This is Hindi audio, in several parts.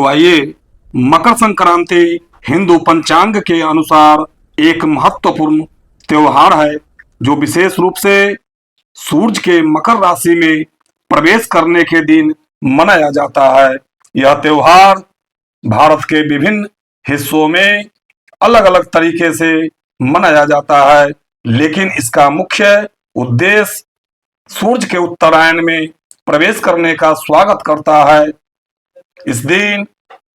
तो आइए, मकर संक्रांति हिंदू पंचांग के अनुसार एक महत्वपूर्ण त्योहार है जो विशेष रूप से सूर्य के मकर राशि में प्रवेश करने के दिन मनाया जाता है। यह त्योहार भारत के विभिन्न हिस्सों में अलग अलग तरीके से मनाया जाता है, लेकिन इसका मुख्य उद्देश्य सूर्य के उत्तरायण में प्रवेश करने का स्वागत करता है। इस दिन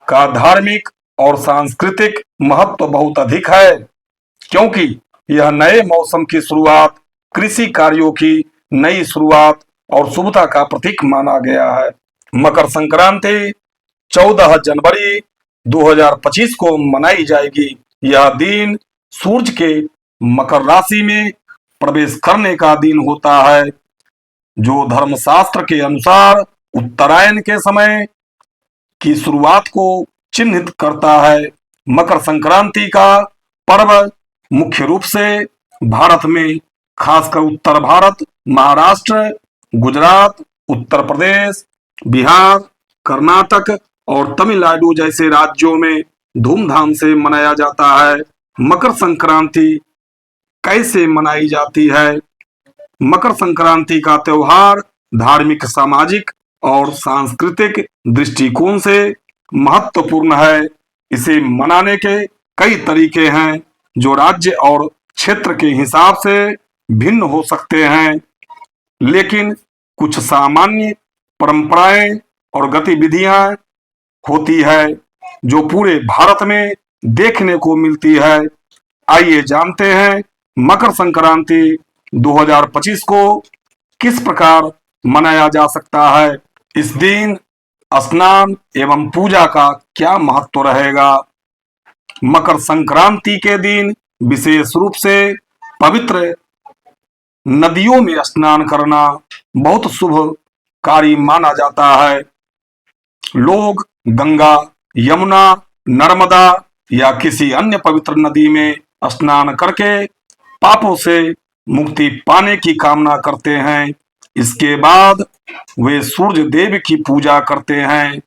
का धार्मिक और सांस्कृतिक महत्व बहुत अधिक है, क्योंकि यह नए मौसम की शुरुआत, कृषि कार्यों की नई शुरुआत और शुभता का प्रतीक माना गया है। मकर संक्रांति 14 जनवरी 2025 को मनाई जाएगी। यह दिन सूर्य के मकर राशि में प्रवेश करने का दिन होता है, जो धर्मशास्त्र के अनुसार उत्तरायण के समय की शुरुआत को चिन्हित करता है। मकर संक्रांति का पर्व मुख्य रूप से भारत में, खासकर उत्तर भारत, महाराष्ट्र, गुजरात, उत्तर प्रदेश, बिहार, कर्नाटक और तमिलनाडु जैसे राज्यों में धूमधाम से मनाया जाता है। मकर संक्रांति कैसे मनाई जाती है? मकर संक्रांति का त्योहार धार्मिक, सामाजिक और सांस्कृतिक दृष्टिकोण से महत्वपूर्ण है। इसे मनाने के कई तरीके हैं जो राज्य और क्षेत्र के हिसाब से भिन्न हो सकते हैं, लेकिन कुछ सामान्य परंपराएं और गतिविधियां होती है जो पूरे भारत में देखने को मिलती है। आइए जानते हैं मकर संक्रांति 2025 को किस प्रकार मनाया जा सकता है। इस दिन स्नान एवं पूजा का क्या महत्व रहेगा? मकर संक्रांति के दिन विशेष रूप से पवित्र नदियों में स्नान करना बहुत शुभकारी माना जाता है। लोग गंगा, यमुना, नर्मदा या किसी अन्य पवित्र नदी में स्नान करके पापों से मुक्ति पाने की कामना करते हैं। इसके बाद वे सूर्य देव की पूजा करते हैं,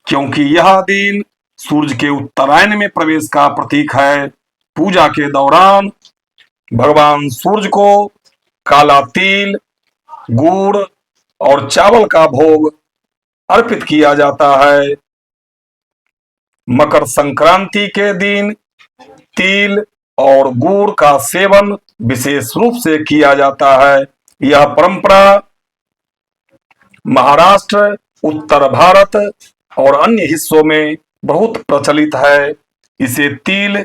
क्योंकि यह दिन सूर्य के उत्तरायण में प्रवेश का प्रतीक है। पूजा के दौरान भगवान सूर्य को काला तिल, गुड़ और चावल का भोग अर्पित किया जाता है। मकर संक्रांति के दिन तिल और गुड़ का सेवन विशेष रूप से किया जाता है। यह परंपरा महाराष्ट्र, उत्तर भारत और अन्य हिस्सों में बहुत प्रचलित है। इसे तिल,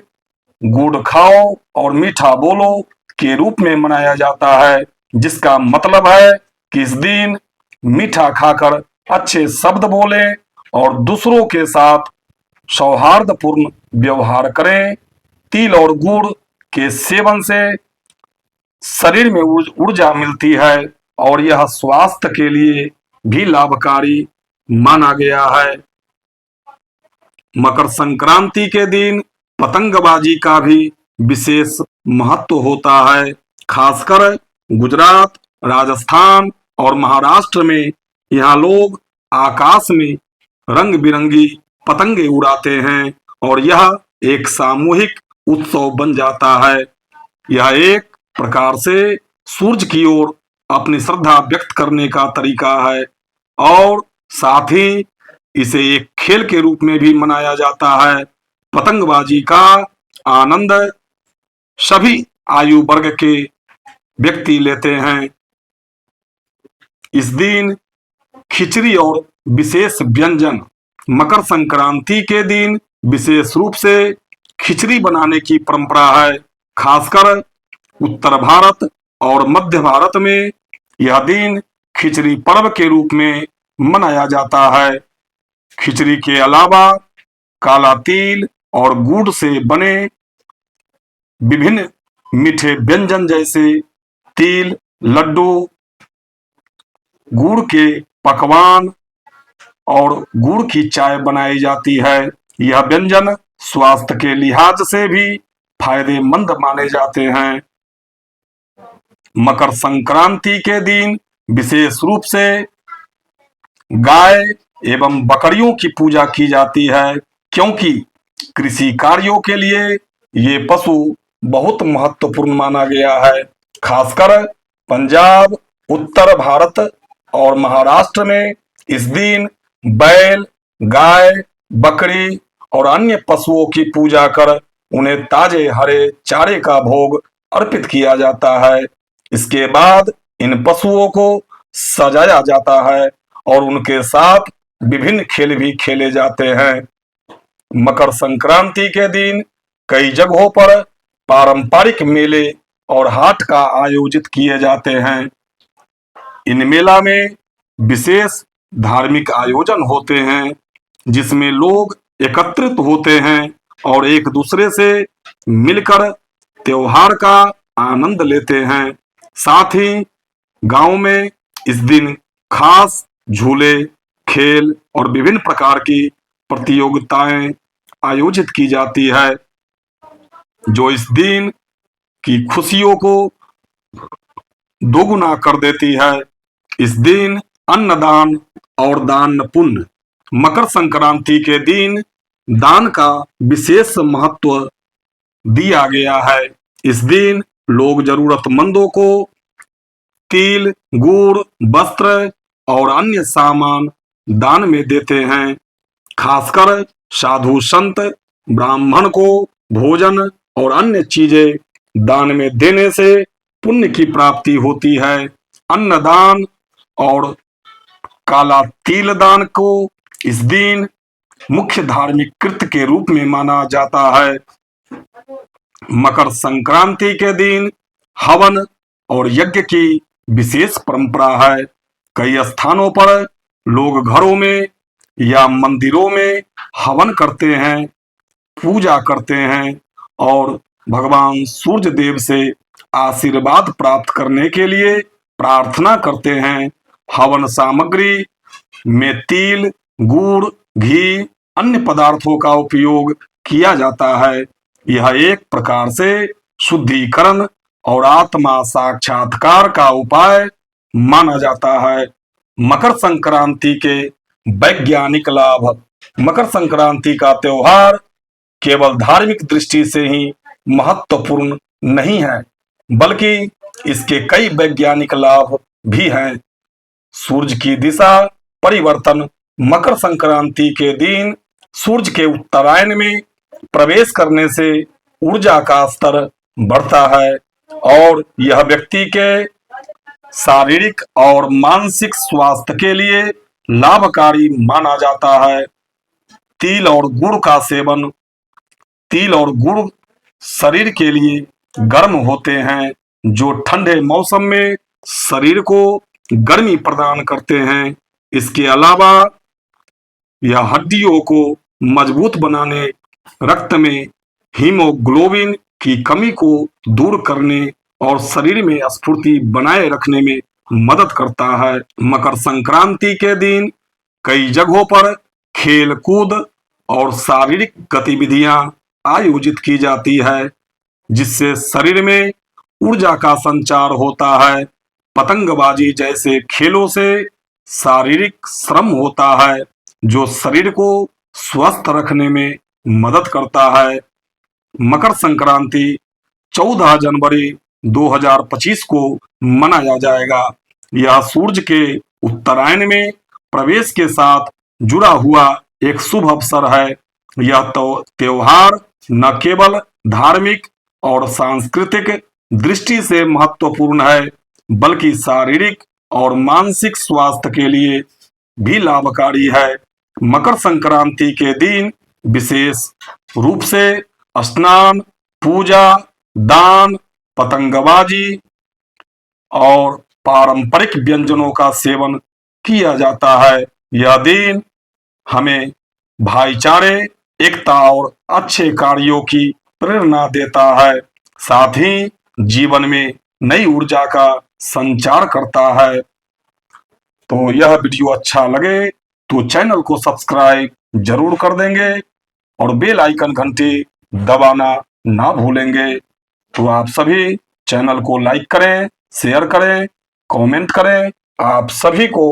गुड़ खाओ और मीठा बोलो के रूप में मनाया जाता है, जिसका मतलब है कि इस दिन मीठा खाकर अच्छे शब्द बोलें और दूसरों के साथ सौहार्दपूर्ण व्यवहार करें। तिल और गुड़ के सेवन से शरीर में ऊर्जा मिलती है और यह स्वास्थ्य के लिए भी लाभकारी माना गया है। मकर संक्रांति के दिन पतंगबाजी का भी विशेष महत्व होता है। खासकर गुजरात, राजस्थान और महाराष्ट्र में यहाँ लोग आकाश में रंग बिरंगी पतंगे उड़ाते हैं और यह एक सामूहिक उत्सव बन जाता है। यह एक प्रकार से सूर्य की ओर अपनी श्रद्धा व्यक्त करने का तरीका है और साथ ही इसे एक खेल के रूप में भी मनाया जाता है। पतंगबाजी का आनंद सभी आयु वर्ग के व्यक्ति लेते हैं। इस दिन खिचड़ी और विशेष व्यंजन, मकर संक्रांति के दिन विशेष रूप से खिचड़ी बनाने की परंपरा है। खासकर उत्तर भारत और मध्य भारत में यह दिन खिचड़ी पर्व के रूप में मनाया जाता है। खिचड़ी के अलावा काला तिल और गुड़ से बने विभिन्न मीठे व्यंजन जैसे तिल लड्डू, गुड़ के पकवान और गुड़ की चाय बनाई जाती है। यह व्यंजन स्वास्थ्य के लिहाज से भी फायदेमंद माने जाते हैं। मकर संक्रांति के दिन विशेष रूप से गाय एवं बकरियों की पूजा की जाती है, क्योंकि कृषि कार्यों के लिए ये पशु बहुत महत्वपूर्ण माना गया है। खासकर पंजाब, उत्तर भारत और महाराष्ट्र में इस दिन बैल, गाय, बकरी और अन्य पशुओं की पूजा कर उन्हें ताजे हरे चारे का भोग अर्पित किया जाता है। इसके बाद इन पशुओं को सजाया जाता है और उनके साथ विभिन्न खेल भी खेले जाते हैं। मकर संक्रांति के दिन कई जगहों पर पारंपरिक मेले और हाट का आयोजित किए जाते हैं। इन मेला में विशेष धार्मिक आयोजन होते हैं, जिसमें लोग एकत्रित होते हैं और एक दूसरे से मिलकर त्योहार का आनंद लेते हैं। साथ ही गांव में इस दिन खास झूले, खेल और विभिन्न प्रकार की प्रतियोगिताएं आयोजित की जाती है, जो इस दिन की खुशियों को दोगुना कर देती है। इस दिन अन्नदान और दान पुण्य। मकर संक्रांति के दिन दान का विशेष महत्व दिया गया है। इस दिन लोग जरूरतमंदों को तिल, गुड़, वस्त्र और अन्य सामान दान में देते हैं। खासकर साधु संत ब्राह्मण को भोजन और अन्य चीजें दान में देने से पुण्य की प्राप्ति होती है। अन्नदान और काला तिल दान को इस दिन मुख्य धार्मिक कृत्य के रूप में माना जाता है। मकर संक्रांति के दिन हवन और यज्ञ की विशेष परंपरा है। कई स्थानों पर लोग घरों में या मंदिरों में हवन करते हैं, पूजा करते हैं और भगवान सूर्य देव से आशीर्वाद प्राप्त करने के लिए प्रार्थना करते हैं। हवन सामग्री में तिल, गुड़, घी, अन्य पदार्थों का उपयोग किया जाता है। यह एक प्रकार से शुद्धिकरण और आत्मा साक्षात्कार का उपाय माना जाता है। मकर संक्रांति के वैज्ञानिक लाभ। मकर संक्रांति का त्योहार केवल धार्मिक दृष्टि से ही महत्वपूर्ण नहीं है, बल्कि इसके कई वैज्ञानिक लाभ भी हैं। सूर्य की दिशा परिवर्तन। मकर संक्रांति के दिन सूर्य के उत्तरायण में प्रवेश करने से ऊर्जा का स्तर बढ़ता है और यह व्यक्ति के शारीरिक और मानसिक स्वास्थ्य के लिए लाभकारी माना जाता है। तिल और गुड़ का सेवन। तिल और गुड़ शरीर के लिए गर्म होते हैं, जो ठंडे मौसम में शरीर को गर्मी प्रदान करते हैं। इसके अलावा यह हड्डियों को मजबूत बनाने, रक्त में हीमोग्लोबिन की कमी को दूर करने और शरीर में स्फूर्ति बनाए रखने में मदद करता है। मकर संक्रांति के दिन कई जगहों पर खेल कूद और शारीरिक गतिविधियां आयोजित की जाती है, जिससे शरीर में ऊर्जा का संचार होता है। पतंगबाजी जैसे खेलों से शारीरिक श्रम होता है, जो शरीर को स्वस्थ रखने में मदद करता है। मकर संक्रांति 14 जनवरी 2025 को मनाया जाएगा। यह सूर्य के उत्तरायण में प्रवेश के साथ जुड़ा हुआ एक शुभ अवसर है। यह तो त्योहार न केवल धार्मिक और सांस्कृतिक दृष्टि से महत्वपूर्ण है, बल्कि शारीरिक और मानसिक स्वास्थ्य के लिए भी लाभकारी है। मकर संक्रांति के दिन विशेष रूप से स्नान, पूजा, दान, पतंगबाजी और पारंपरिक व्यंजनों का सेवन किया जाता है। यह दिन हमें भाईचारे, एकता और अच्छे कार्यों की प्रेरणा देता है, साथ ही जीवन में नई ऊर्जा का संचार करता है। तो यह वीडियो अच्छा लगे तो चैनल को सब्सक्राइब जरूर कर देंगे और बेल आइकन घंटी दबाना ना भूलेंगे। तो आप सभी चैनल को लाइक करें, शेयर करें, कमेंट करें। आप सभी को